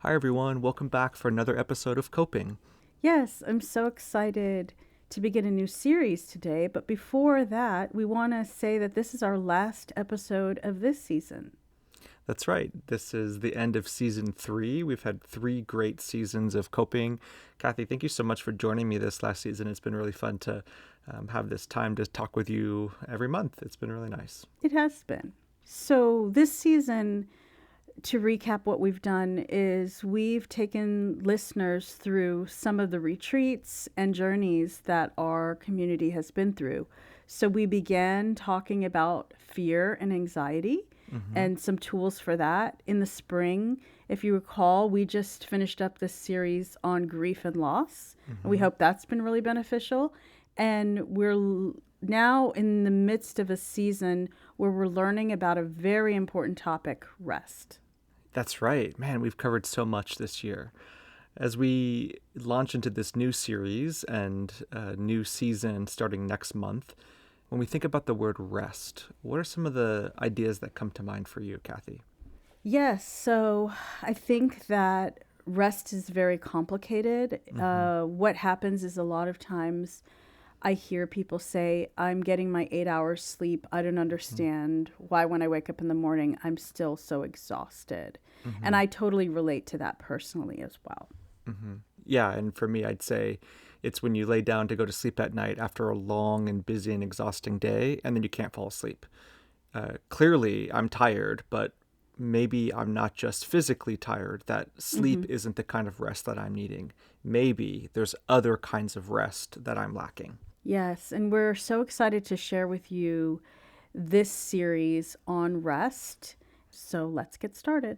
Hi, everyone. Welcome back for another episode of Coping. Yes, I'm so excited to begin a new series today. But before that, we want to say that this is our last episode of this season. That's right. This is the end of season 3. We've had 3 great seasons of Coping. Kathy, thank you so much for joining me this last season. It's been really fun to have this time to talk with you every month. It's been really nice. It has been. So this season, to recap what we've done, is we've taken listeners through some of the retreats and journeys that our community has been through. So we began talking about fear and anxiety and some tools for that. In the spring, if you recall, we just finished up this series on grief and loss. And we hope that's been really beneficial. And we're now in the midst of a season where we're learning about a very important topic, rest. That's right. Man, we've covered so much this year. As we launch into this new series and a new season starting next month, when we think about the word rest, what are some of the ideas that come to mind for you, Kathy? Yes, so I think that rest is very complicated. What happens is a lot of times I hear people say, I'm getting my 8 hours sleep. I don't understand why when I wake up in the morning, I'm still so exhausted. And I totally relate to that personally as well. Yeah, and for me, I'd say it's when you lay down to go to sleep at night after a long and busy and exhausting day, and then you can't fall asleep. Clearly, I'm tired, but maybe I'm not just physically tired, that sleep isn't the kind of rest that I'm needing. Maybe there's other kinds of rest that I'm lacking. Yes, and we're so excited to share with you this series on rest. So let's get started.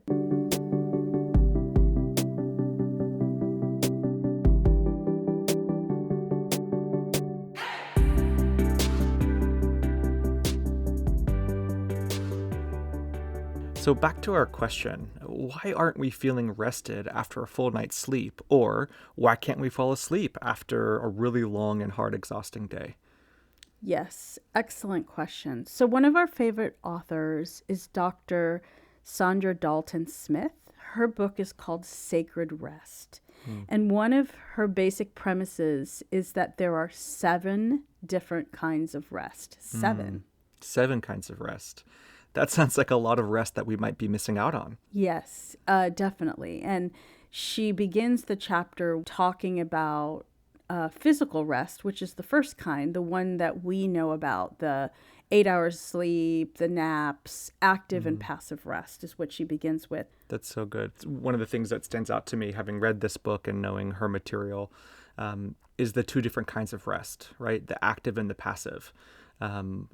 So back to our question, why aren't we feeling rested after a full night's sleep? Or why can't we fall asleep after a really long and hard, exhausting day? Yes, excellent question. So, one of our favorite authors is Dr. Saundra Dalton Smith. Her book is called Sacred Rest. And one of her basic premises is that there are 7 different kinds of rest. 7. 7 kinds of rest. That sounds like a lot of rest that we might be missing out on. Yes, definitely. And she begins the chapter talking about physical rest, which is the first kind, the one that we know about, the 8 hours sleep, the naps, active and passive rest is what she begins with. That's so good. One of the things that stands out to me, having read this book and knowing her material, is the 2 different kinds of rest, right? The active and the passive.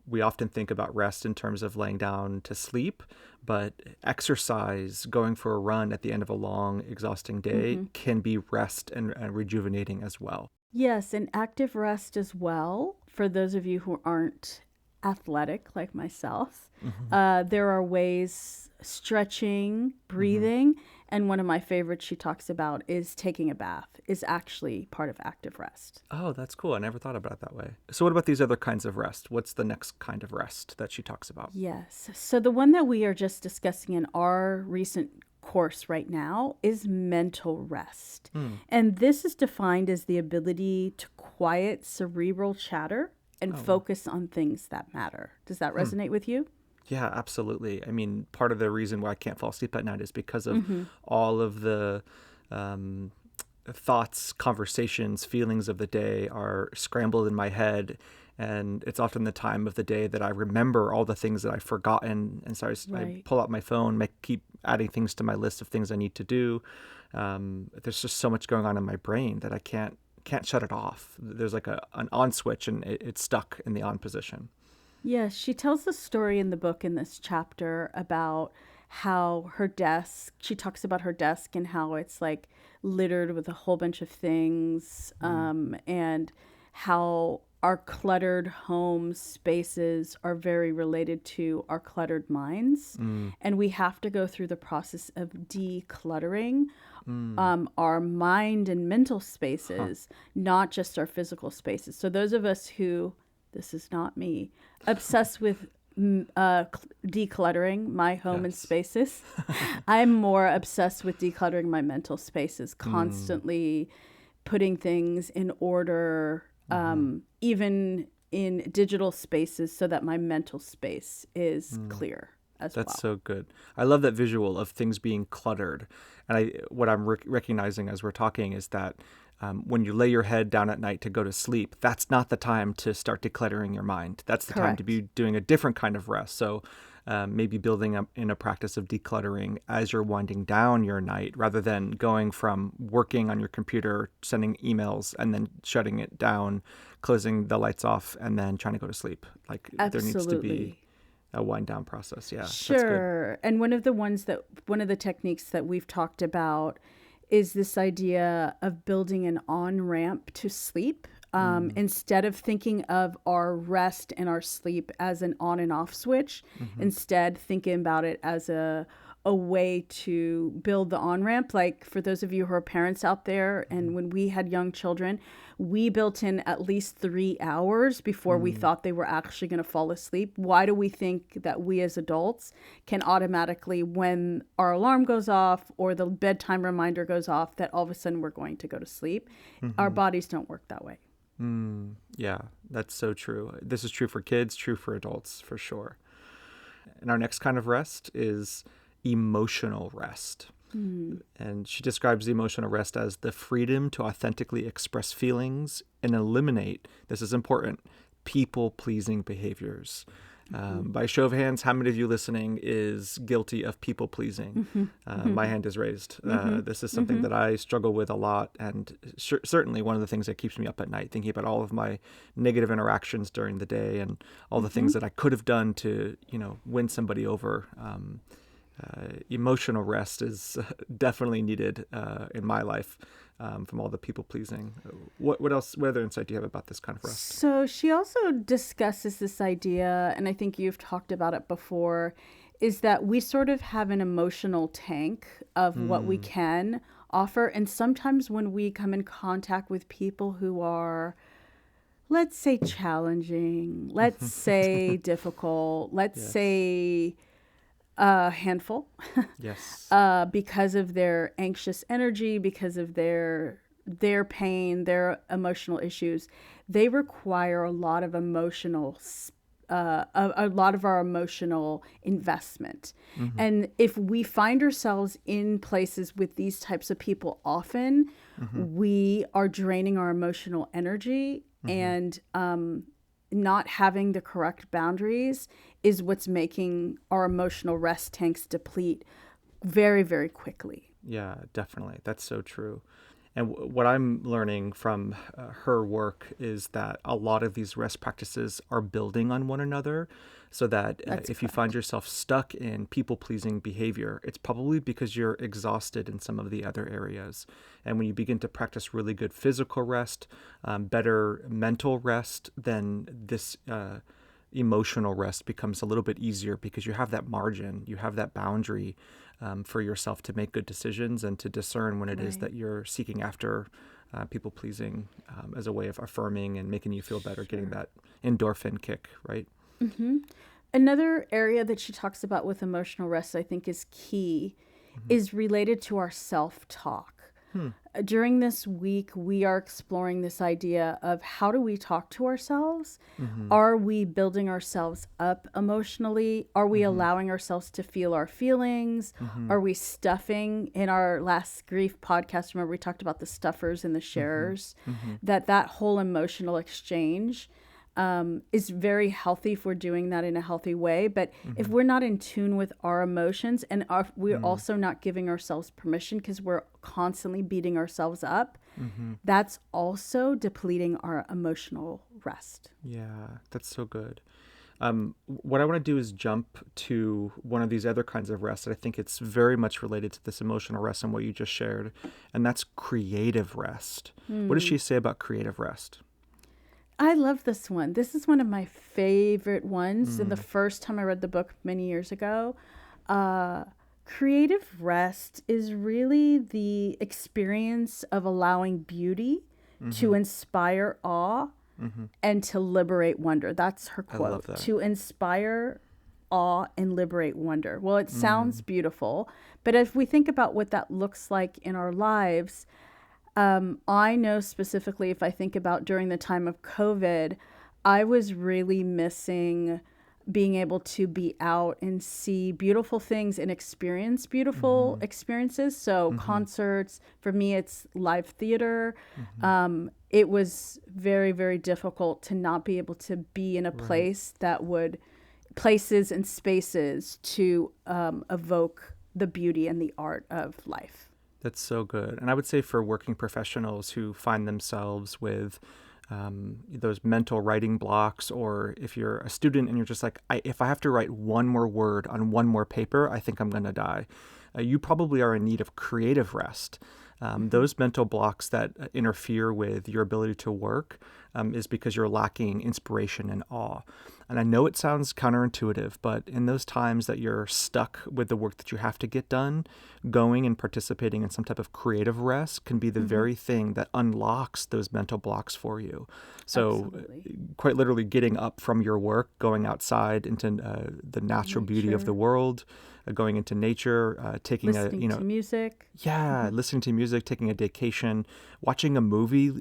We often think about rest in terms of laying down to sleep, but exercise, going for a run at the end of a long, exhausting day can be rest and rejuvenating as well. Yes, and active rest as well. For those of you who aren't athletic like myself, there are ways, stretching, breathing, and one of my favorites she talks about is taking a bath is actually part of active rest. Oh, that's cool. I never thought about it that way. So what about these other kinds of rest? What's the next kind of rest that she talks about? Yes. So the one that we are just discussing in our recent course right now is mental rest. And this is defined as the ability to quiet cerebral chatter and focus on things that matter. Does that resonate with you? Yeah, absolutely. I mean, part of the reason why I can't fall asleep at night is because of all of the thoughts, conversations, feelings of the day are scrambled in my head. And it's often the time of the day that I remember all the things that I've forgotten. And so I pull out my phone, keep adding things to my list of things I need to do. There's just so much going on in my brain that I can't shut it off. There's like an on switch and it's stuck in the on position. Yes, she tells the story in the book in this chapter about how her desk, she talks about her desk and how it's like littered with a whole bunch of things, and how our cluttered home spaces are very related to our cluttered minds. And we have to go through the process of decluttering our mind and mental spaces, not just our physical spaces. So those of us who, this is not me, obsessed with decluttering my home and Yes. spaces. I'm more obsessed with decluttering my mental spaces, constantly putting things in order, even in digital spaces, so that my mental space is clear as That's well. so good. I love that visual of things being cluttered. And what I'm recognizing as we're talking is that when you lay your head down at night to go to sleep, that's not the time to start decluttering your mind. That's the time to Correct. be doing a different kind of rest. So maybe building up in a practice of decluttering as you're winding down your night, rather than going from working on your computer, sending emails, and then shutting it down, closing the lights off, and then trying to go to sleep. Like there needs to be Absolutely. a wind down process. Yeah, that's good. Sure. And one of the techniques that we've talked about is this idea of building an on ramp to sleep. Instead of thinking of our rest and our sleep as an on and off switch, instead thinking about it as a way to build the on ramp. Like for those of you who are parents out there, and when we had young children, we built in at least 3 hours before we thought they were actually going to fall asleep. Why do we think that we as adults can automatically, when our alarm goes off or the bedtime reminder goes off, that all of a sudden we're going to go to sleep? Our bodies don't work that way. Yeah, that's so true. This is true for kids, true for adults, for sure. And our next kind of rest is emotional rest. And she describes emotional rest as the freedom to authentically express feelings and eliminate, this is important, people-pleasing behaviors. By show of hands, how many of you listening is guilty of people-pleasing? My hand is raised. This is something that I struggle with a lot, and certainly one of the things that keeps me up at night, thinking about all of my negative interactions during the day and all the things that I could have done to, win somebody over. Emotional rest is definitely needed in my life from all the people pleasing. What else? What other insight do you have about this kind of rest? So she also discusses this idea, and I think you've talked about it before, is that we sort of have an emotional tank of what we can offer. And sometimes when we come in contact with people who are, let's say, challenging, let's say difficult, let's Yes. say a handful, Yes. because of their anxious energy, because of their pain, their emotional issues, they require a lot of a lot of our emotional investment. And if we find ourselves in places with these types of people often, we are draining our emotional energy, and not having the correct boundaries is what's making our emotional rest tanks deplete very, very quickly. Yeah, definitely. That's so true. And what I'm learning from her work is that a lot of these rest practices are building on one another, so that if you find yourself stuck in people-pleasing behavior, it's probably because you're exhausted in some of the other areas. And when you begin to practice really good physical rest, better mental rest, then this emotional rest becomes a little bit easier, because you have that margin, you have that boundary for yourself to make good decisions and to discern when it is that you're seeking after people pleasing as a way of affirming and making you feel better, getting that endorphin kick, right? Another area that she talks about with emotional rest, I think is key, is related to our self-talk. During this week, we are exploring this idea of how do we talk to ourselves? Are we building ourselves up emotionally? Are we allowing ourselves to feel our feelings? Are we stuffing? In our last grief podcast, remember we talked about the stuffers and the sharers, that whole emotional exchange is very healthy if we're doing that in a healthy way. But if we're not in tune with our emotions, and we're also not giving ourselves permission because we're constantly beating ourselves up, that's also depleting our emotional rest. Yeah, that's so good. What I want to do is jump to one of these other kinds of rest that I think it's very much related to this emotional rest and what you just shared, and that's creative rest. What does she say about creative rest? I love this one. This is one of my favorite ones. And the first time I read the book many years ago, creative rest is really the experience of allowing beauty to inspire awe and to liberate wonder. That's her I love quote. that. To inspire awe and liberate wonder. Well, it sounds beautiful, but if we think about what that looks like in our lives, I know specifically if I think about during the time of COVID, I was really missing being able to be out and see beautiful things and experience beautiful experiences. So concerts, for me, it's live theater. It was very, very difficult to not be able to be in a place that would, places and spaces to evoke the beauty and the art of life. That's so good. And I would say for working professionals who find themselves with those mental writing blocks, or if you're a student and you're just like, if I have to write one more word on one more paper, I think I'm going to die. You probably are in need of creative rest. Those mental blocks that interfere with your ability to work is because you're lacking inspiration and awe. And I know it sounds counterintuitive, but in those times that you're stuck with the work that you have to get done, going and participating in some type of creative rest can be the very thing that unlocks those mental blocks for you. So quite literally getting up from your work, going outside into the natural beauty of the world, going into nature, taking listening to music. Yeah, listening to music, taking a vacation, watching a movie,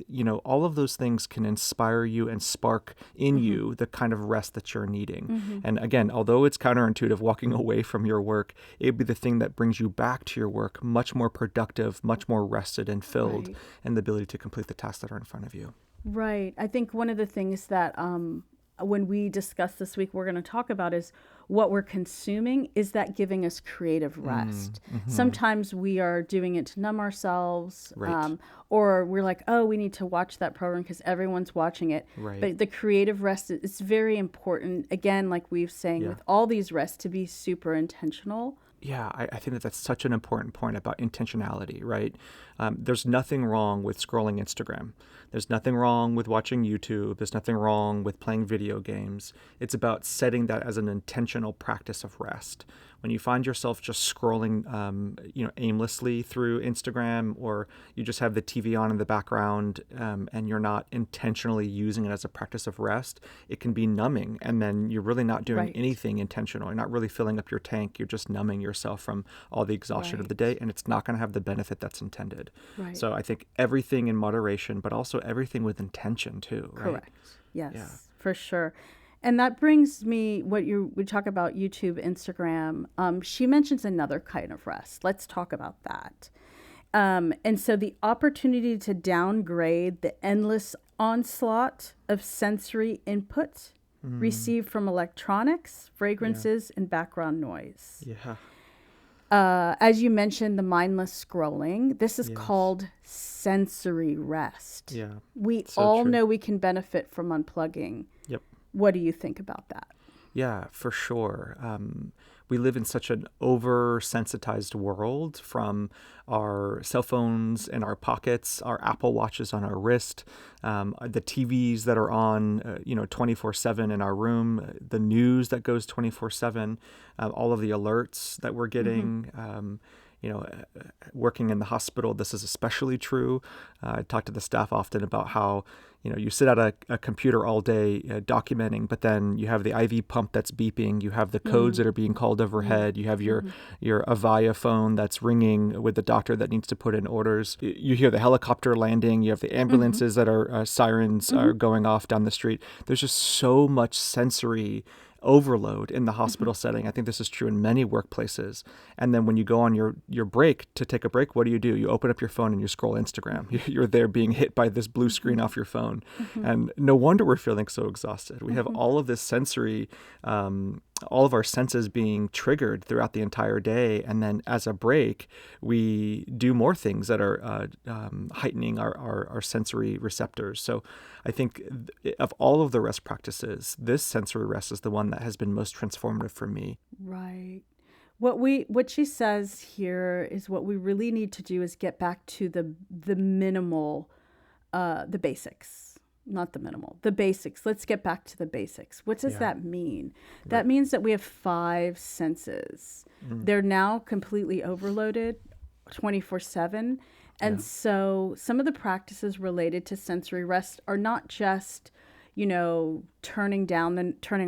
all of those things can inspire you and spark in you the kind of rest that you're needing. And again, although it's counterintuitive, walking away from your work, it'd be the thing that brings you back to your work much more productive, much more rested and filled, and the ability to complete the tasks that are in front of you. Right. I think one of the things that when we discuss this week, we're going to talk about is what we're consuming. Is that giving us creative rest? Sometimes we are doing it to numb ourselves, or we're like, oh, we need to watch that program because everyone's watching it. But the creative rest, it's very important. Again, like we've saying with all these rests, to be super intentional. Yeah, I think that's such an important point about intentionality, right? There's nothing wrong with scrolling Instagram. There's nothing wrong with watching YouTube. There's nothing wrong with playing video games. It's about setting that as an intentional practice of rest. When you find yourself just scrolling, aimlessly through Instagram, or you just have the TV on in the background, and you're not intentionally using it as a practice of rest, it can be numbing. And then you're really not doing anything intentional. You're not really filling up your tank. You're just numbing yourself from all the exhaustion of the day, and it's not going to have the benefit that's intended. So I think everything in moderation, but also everything with intention too. Right? Correct. Yes, for sure. And that brings me we talk about YouTube, Instagram. She mentions another kind of rest. Let's talk about that. And so the opportunity to downgrade the endless onslaught of sensory input received from electronics, fragrances, and background noise. As you mentioned, the mindless scrolling. This is called sensory rest. We all know we can benefit from unplugging. What do you think about that? Yeah, for sure. We live in such an oversensitized world, from our cell phones in our pockets, our Apple Watches on our wrist, the TVs that are on, 24/7 in our room, the news that goes 24/7, all of the alerts that we're getting. Working in the hospital, this is especially true. I talk to the staff often about how, you sit at a computer all day documenting, but then you have the IV pump that's beeping, you have the codes that are being called overhead, you have your Avaya phone that's ringing with the doctor that needs to put in orders. You hear the helicopter landing, you have the ambulances that are sirens are going off down the street. There's just so much sensory overload in the hospital setting. I think this is true in many workplaces. And then when you go on your break to take a break, what do? You open up your phone and you scroll Instagram. You're there being hit by this blue screen off your phone. And no wonder we're feeling so exhausted. We have all of this sensory, all of our senses being triggered throughout the entire day. And then as a break, we do more things that are heightening our sensory receptors. So I think of all of the rest practices, this sensory rest is the one that has been most transformative for me. Right. What she says here is what we really need to do is get back to the minimal, the basics. Not the minimal, the basics. Let's get back to the basics. What does that mean? That means that we have 5 senses. They're now completely overloaded 24/7. And so some of the practices related to sensory rest are not just, turning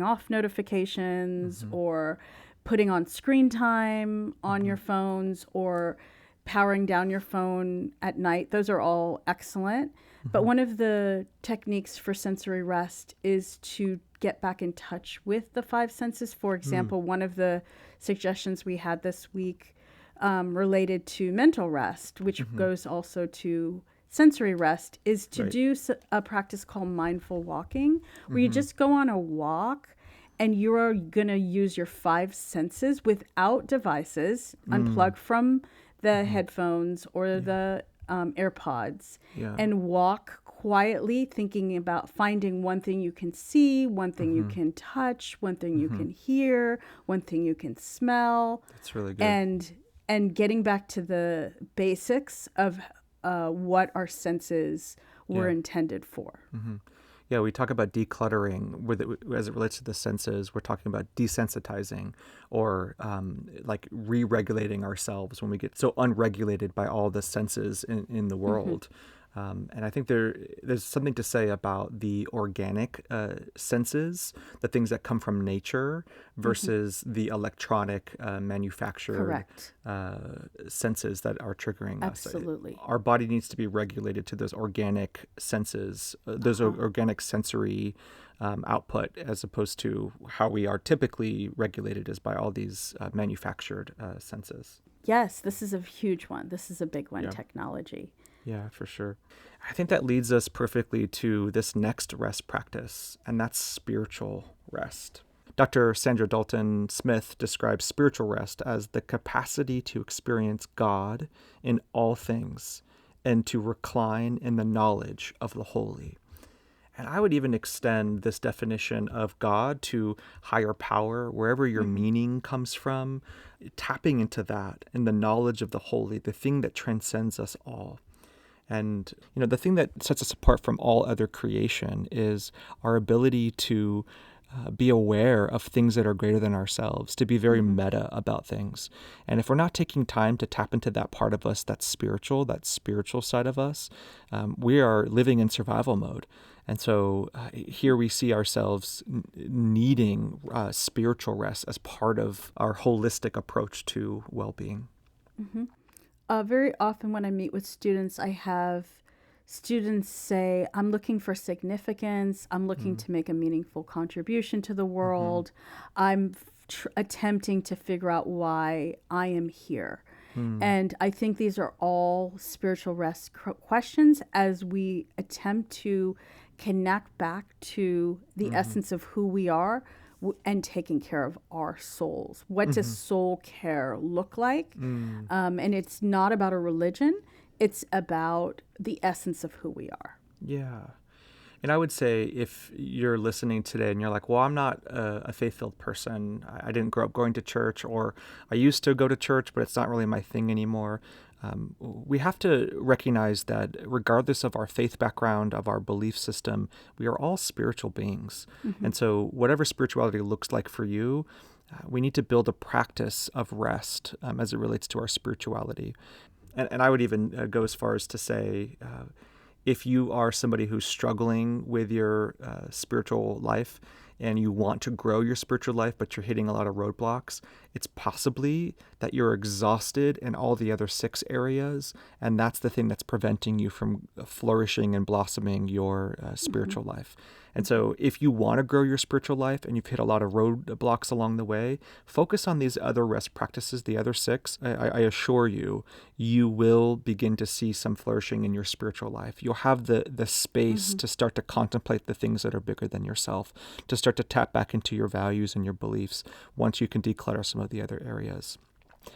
off notifications or putting on screen time on your phones or powering down your phone at night. Those are all excellent. But one of the techniques for sensory rest is to get back in touch with the five senses. For example, one of the suggestions we had this week related to mental rest, which goes also to sensory rest, is to do a practice called mindful walking, where you just go on a walk and you are going to use your five senses without devices, unplug from the headphones or the AirPods, and walk quietly, thinking about finding one thing you can see, one thing you can touch, one thing you can hear, one thing you can smell. That's really good. And getting back to the basics of what our senses were intended for. Yeah, we talk about decluttering as it relates to the senses. We're talking about desensitizing or like re-regulating ourselves when we get so unregulated by all the senses in the world. And I think there's something to say about the organic senses, the things that come from nature, versus the electronic manufactured senses that are triggering us. Absolutely. Our body needs to be regulated to those organic senses, those organic sensory output, as opposed to how we are typically regulated is by all these manufactured senses. Yes, this is a huge one. This is a big one, technology. Yeah, for sure. I think that leads us perfectly to this next rest practice, and that's spiritual rest. Dr. Saundra Dalton Smith describes spiritual rest as the capacity to experience God in all things and to recline in the knowledge of the holy. And I would even extend this definition of God to higher power, wherever your meaning comes from, tapping into that and the knowledge of the holy, the thing that transcends us all. And, the thing that sets us apart from all other creation is our ability to be aware of things that are greater than ourselves, to be very meta about things. And if we're not taking time to tap into that part of us that's spiritual, that spiritual side of us, we are living in survival mode. And so here we see ourselves needing spiritual rest as part of our holistic approach to well-being. Very often when I meet with students, I have students say, I'm looking for significance. I'm looking to make a meaningful contribution to the world. I'm attempting to figure out why I am here. And I think these are all spiritual rest questions as we attempt to connect back to the essence of who we are and taking care of our souls. What does soul care look like? And it's not about a religion. It's about the essence of who we are. Yeah. And I would say if you're listening today and you're like, well, I'm not a faith-filled person. I didn't grow up going to church, or I used to go to church, but it's not really my thing anymore. We have to recognize that regardless of our faith background, of our belief system, we are all spiritual beings. And so whatever spirituality looks like for you, we need to build a practice of rest as it relates to our spirituality. And I would even go as far as to say, if you are somebody who's struggling with your spiritual life and you want to grow your spiritual life, but you're hitting a lot of roadblocks, it's possibly that you're exhausted in all the other 6 areas, and that's the thing that's preventing you from flourishing and blossoming your spiritual life. And so if you want to grow your spiritual life and you've hit a lot of roadblocks along the way, focus on these other rest practices, the other 6. I assure you, you will begin to see some flourishing in your spiritual life. You'll have the space to start to contemplate the things that are bigger than yourself, to start to tap back into your values and your beliefs once you can declutter some of the other areas.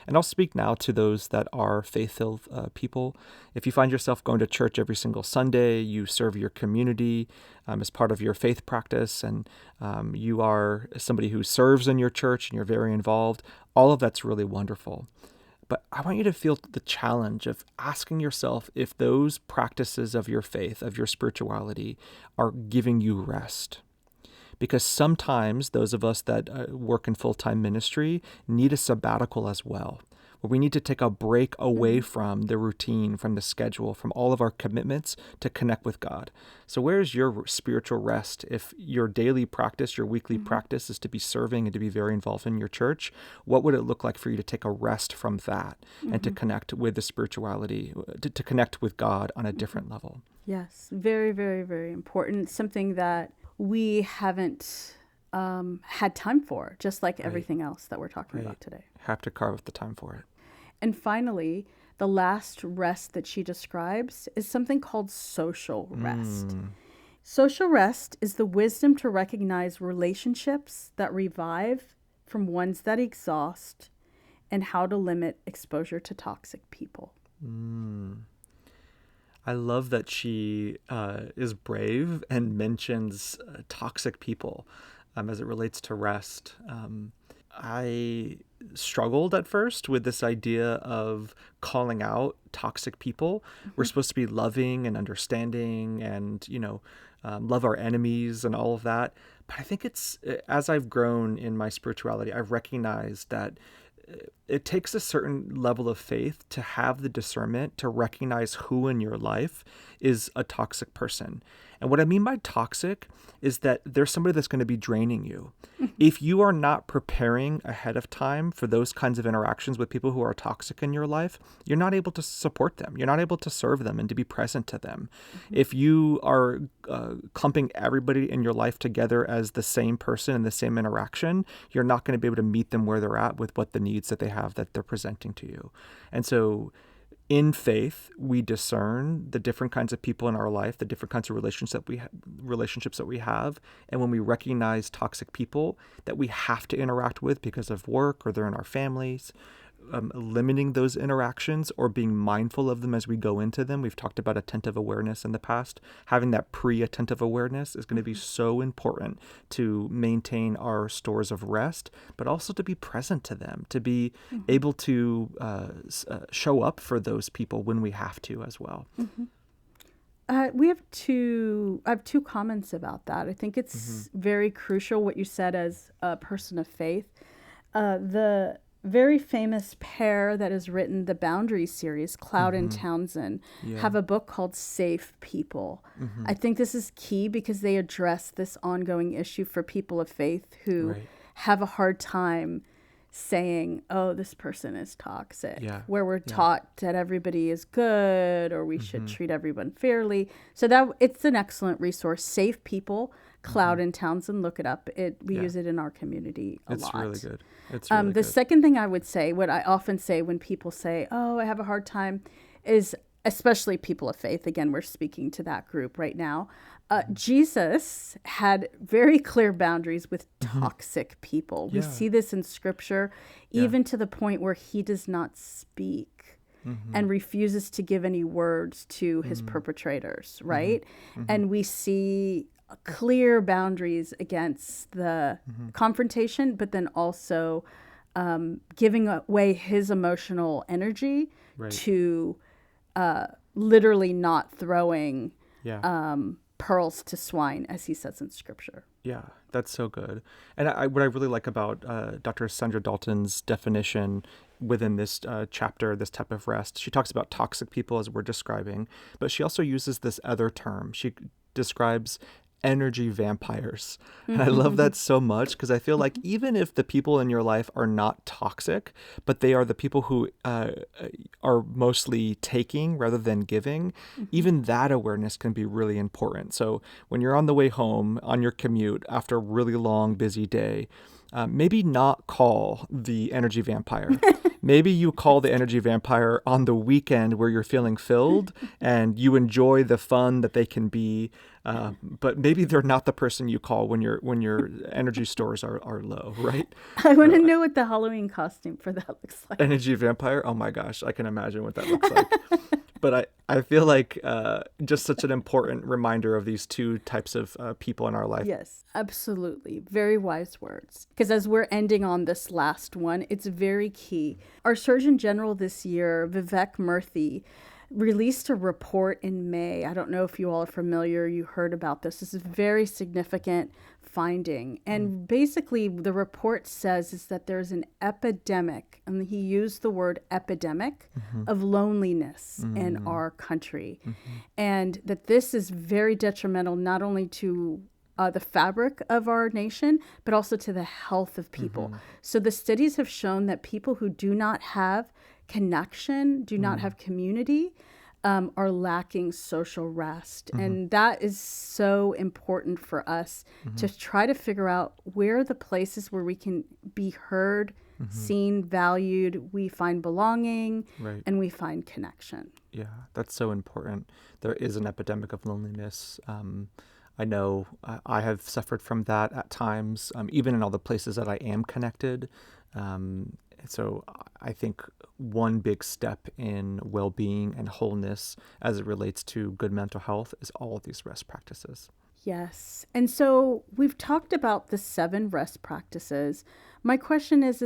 And I'll speak now to those that are faith-filled people. If you find yourself going to church every single Sunday, you serve your community as part of your faith practice, and you are somebody who serves in your church and you're very involved, all of that's really wonderful. But I want you to feel the challenge of asking yourself if those practices of your faith, of your spirituality, are giving you rest. Because sometimes those of us that work in full-time ministry need a sabbatical as well. where we need to take a break away from the routine, from the schedule, from all of our commitments to connect with God. So where's your spiritual rest? If your daily practice, your weekly practice is to be serving and to be very involved in your church, what would it look like for you to take a rest from that and to connect with the spirituality, to connect with God on a different level? Yes, very, very, very important. Something that we haven't had time for, just like everything else that we're talking about today. Have to carve out the time for it. And finally, the last rest that she describes is something called social rest. Social rest is the wisdom to recognize relationships that revive from ones that exhaust and how to limit exposure to toxic people. I love that she is brave and mentions toxic people as it relates to rest. I struggled at first with this idea of calling out toxic people. We're supposed to be loving and understanding and, love our enemies and all of that. But I think as I've grown in my spirituality, I've recognized that it takes a certain level of faith to have the discernment to recognize who in your life is a toxic person. And what I mean by toxic is that there's somebody that's going to be draining you. If you are not preparing ahead of time for those kinds of interactions with people who are toxic in your life, you're not able to support them. You're not able to serve them and to be present to them. If you are clumping everybody in your life together as the same person in the same interaction, you're not going to be able to meet them where they're at with what the needs that they have that they're presenting to you. And so in faith, we discern the different kinds of people in our life, the different kinds of relationships that we have. And when we recognize toxic people that we have to interact with because of work or they're in our families, limiting those interactions or being mindful of them as we go into them. We've talked about attentive awareness in the past. Having that pre-attentive awareness is going to be so important to maintain our stores of rest, but also to be present to them, to be able to show up for those people when we have to as well. I have two comments about that. I think it's very crucial what you said as a person of faith. The very famous pair that has written the Boundaries series, Cloud and Townsend, have a book called Safe People. I think this is key because they address this ongoing issue for people of faith who have a hard time saying, oh, this person is toxic, where we're taught that everybody is good or we should treat everyone fairly. So that it's an excellent resource. Safe People, Cloud and Townsend, look it up. We use it in our community a lot. It's really good. It's really the good. second thing I would say, what I often say when people say, oh, I have a hard time, is especially people of faith. Again, we're speaking to that group right now. Jesus had very clear boundaries with toxic people. We see this in scripture, even to the point where he does not speak and refuses to give any words to his perpetrators, right? And we see clear boundaries against the confrontation, but then also giving away his emotional energy to literally not throwing pearls to swine, as he says in scripture. Yeah, that's so good. And what I really like about Dr. Saundra Dalton's definition within this chapter, this type of rest, she talks about toxic people as we're describing, but she also uses this other term. She describes energy vampires. And I love that so much because I feel like even if the people in your life are not toxic, but they are the people who are mostly taking rather than giving, even that awareness can be really important. So when you're on the way home on your commute after a really long, busy day, maybe not call the energy vampire. Maybe you call the energy vampire on the weekend where you're feeling filled and you enjoy the fun that they can be. But maybe they're not the person you call when your energy stores are low, right? I want to know what the Halloween costume for that looks like. Energy vampire? Oh my gosh, I can imagine what that looks like. But I feel like just such an important reminder of these two types of people in our life. Yes, absolutely. Very wise words. Because as we're ending on this last one, it's very key. Our Surgeon General this year, Vivek Murthy, released a report in May. I don't know if you all are familiar, you heard about this. This is a very significant finding. And basically the report says is that there's an epidemic, and he used the word epidemic, of loneliness in our country. And that this is very detrimental not only to the fabric of our nation, but also to the health of people. So the studies have shown that people who do not have connection, do not have community, are lacking social rest. And that is so important for us to try to figure out where are the places where we can be heard, seen, valued, we find belonging, Right. and we find connection. Yeah, that's so important. There is an epidemic of loneliness. I know I have suffered from that at times, even in all the places that I am connected. So I think one big step in well-being and wholeness as it relates to good mental health is all of these rest practices. Yes. And so we've talked about the 7 rest practices. My question is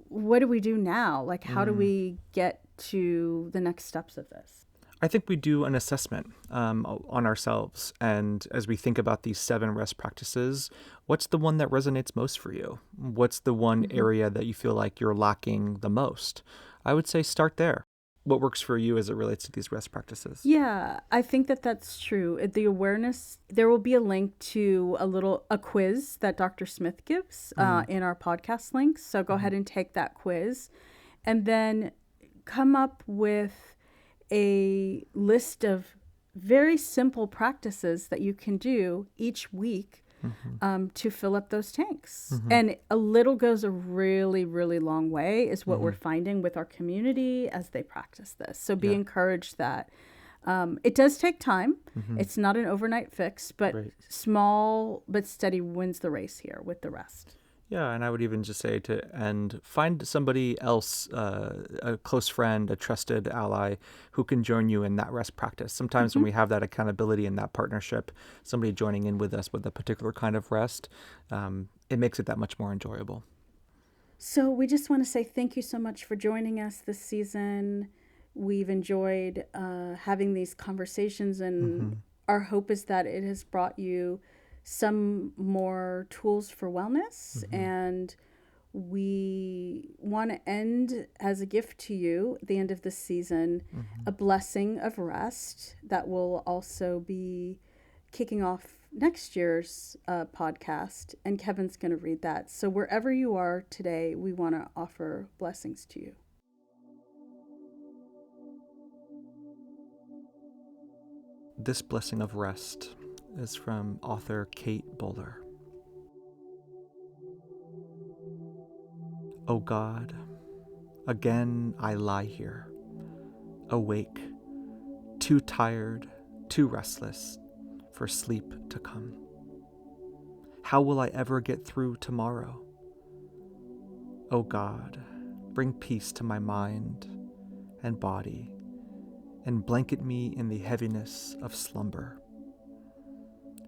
what do we do now? Like, how do we get to the next steps of this? I think we do an assessment on ourselves. And as we think about these 7 rest practices, what's the one that resonates most for you? What's the one area that you feel like you're lacking the most? I would say start there. What works for you as it relates to these rest practices? Yeah, I think that that's true. The awareness, there will be a link to a quiz that Dr. Smith gives in our podcast links. So go ahead and take that quiz and then come up with a list of very simple practices that you can do each week to fill up those tanks. And a little goes a really, really long way is what we're finding with our community as they practice this. So be encouraged that it does take time. It's not an overnight fix, but small but steady wins the race here with the rest. Yeah, and I would even just say to end, find somebody else, a close friend, a trusted ally who can join you in that rest practice. Sometimes when we have that accountability and that partnership, somebody joining in with us with a particular kind of rest, it makes it that much more enjoyable. So we just want to say thank you so much for joining us this season. We've enjoyed having these conversations, and our hope is that it has brought you some more tools for wellness. And we want to end as a gift to you at the end of this season, a blessing of rest that will also be kicking off next year's podcast. And Kevin's going to read that. So wherever you are today, we want to offer blessings to you. This blessing of rest is from author Kate Bowler. O God, again I lie here, awake, too tired, too restless for sleep to come. How will I ever get through tomorrow? O God, bring peace to my mind and body, and blanket me in the heaviness of slumber.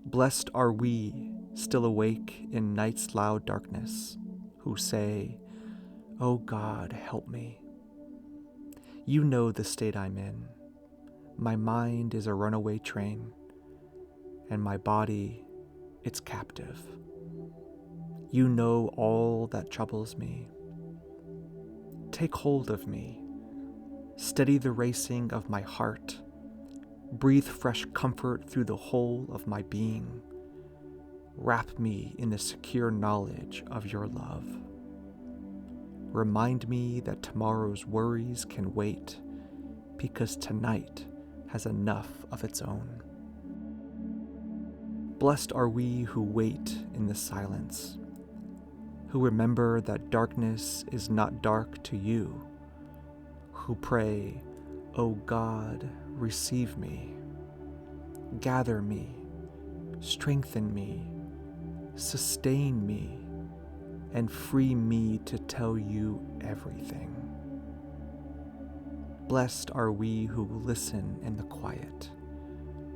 Blessed are we, still awake in night's loud darkness, who say, O God, help me. You know the state I'm in. My mind is a runaway train, and my body, it's captive. You know all that troubles me. Take hold of me. Steady the racing of my heart. Breathe fresh comfort through the whole of my being. Wrap me in the secure knowledge of your love. Remind me that tomorrow's worries can wait, because tonight has enough of its own. Blessed are we who wait in the silence, who remember that darkness is not dark to you, who pray, O God, receive me, gather me, strengthen me, sustain me, and free me to tell you everything. Blessed are we who listen in the quiet,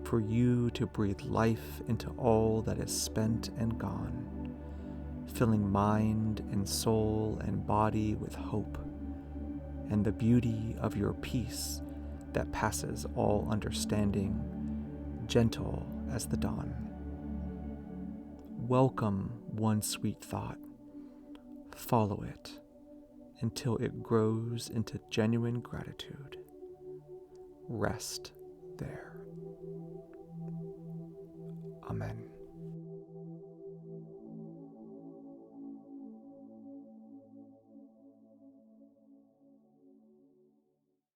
for you to breathe life into all that is spent and gone, filling mind and soul and body with hope and the beauty of your peace that passes all understanding, gentle as the dawn. Welcome one sweet thought. Follow it until it grows into genuine gratitude. Rest there.